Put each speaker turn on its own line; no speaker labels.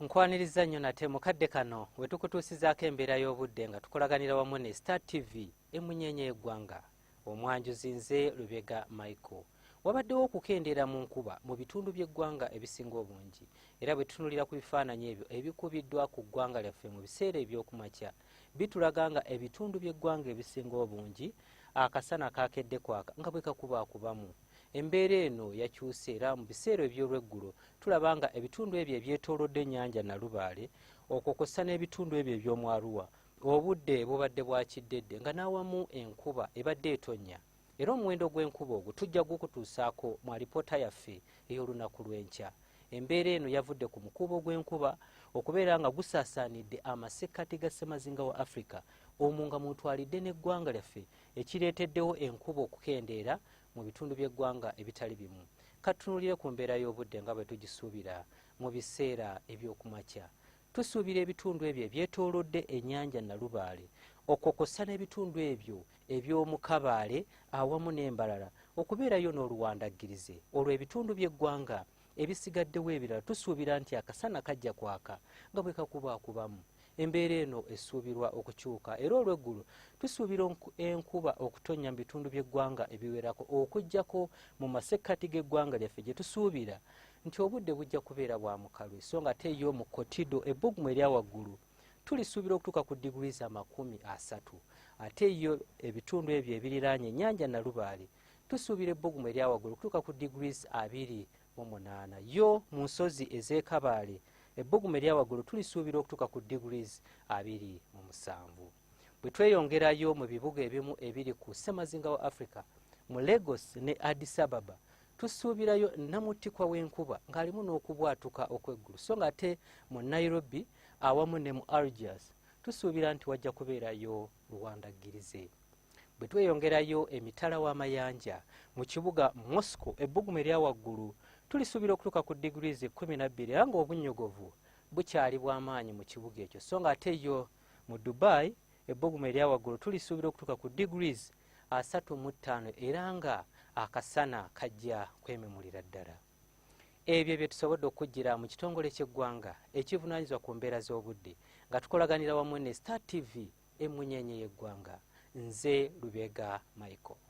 Nkwaniriza nnyo nate mukadde kano we tukutuusizaako embeera y'obudde nga tukolaganira wamu ne Star TV emunyenye y'eggwanga. Omwanjuzi nze Lubega Michael. Wabaddewo okukendeera mu nkuba mu bitundu by'eggwanga ebisinga obungi, era bwe tutunulira ku bifaananyi ebyo ebikubiddwa ku ggwanga lyaffe mu biseera eby'okumakya bitulaga nga ebitundu by'eggwanga ebisinga obungi akasana kaakedde kwaka nga bwe kakubaakubamu. Embeera eno yakyuse era mu biseera eby'olweggulo tulaba nga ebitundu ebyo ebyetoolodde ennyanja Nalubaale okwo kw'ossa n'ebitundu ebyo eby'omu Arua obudde bubadde bwa kiddedde nga n'awamu enkuba ebadde etonnya. Era omuwendo gw'enkuba ogwo tujja gukutuusaako mu alipoota yaffe ey'olunaku lw'enkya. Embeera eno yavudde ku mukuubo gw'enkuba okubeera nga gusaasaanidde amasekkati ga ssemazinga wa Africa omwo nga mutwalidde n'eggwanga lyaffe ekireeteddewo enkuba okukendeera mu bitundu by'eggwanga ebitali bimu. Katunuulire ku mbeera y'obudde nga bwe tugisuubira mu biseera eby'okumakya. Tusuubira ebitundu ebyo ebyetoolodde ennyanja Nalubaale okwo kw'ossa n'ebitundu ebyo eby'omu Kabaale awamu n'embalala okubeerayo n'oluwandaggirize. Olwo ebitundu by'eggwanga ebisigaddewo ebirala tusuubira nti akasana kajja kwaka nga bwe kakubaakubamu. Embeera eno esuubirwa okukyuka era olw'eggulo tusuubira enkuba okutonnya mu bitundu by'eggwanga ebiwerako okuggyako mu masekkati g'eggwanga lyaffe gye tusuubira nti obudde bujja kubeera bwa mukalwe, so nga ate yo mu Kotido ebbugumu erya waggulu tulisuubira okutuuka ku digrees 30. Ate yo ebitundu ebyo ebiriraanye ennyanja Nalubaale tusuubira ebbugumu erya waggulu okutuuka ku digrees 28. Yo mu nsozi ez'e Kabaale ebbugumu erya waggulu tulisuubira okutuuka ku digrees 27. Bwe tweyongerayo mu bibuga ebimu ebiri ku ssemazinga wa Africa mu Lagos ne Addis Ababa tusuubirayo namutikwa w'enkuba ng'alimu n'okubwatuka okw'eggulu, so nga ate mu Nairobi awamu ne mu Algiers tusuubira nti wajja kubeerayo luwandaggirize. Bwe tweyongerayo emitala w'amayanja mu kibuga Moscow ebbugumu erya waggulu tulisuubira okutuuka ku digrees 12 era ng'obunnyogovu bukyali bw'amaanyi mu kibuga ekyo, so nga ate yo mu Dubai ebbugumu erya waggulu tulisuubira okutuuka ku digrees 35 era nga akasana kajja kwememulira ddala. Ebyo bye tusobodde okujjira mu kitongole ky'eggwanga ekivunaanyizibwa ku mbeera z'obudde nga tukolaganira wamu ne Star TV emunyenye y'eggwanga. Nze Lubega Michael.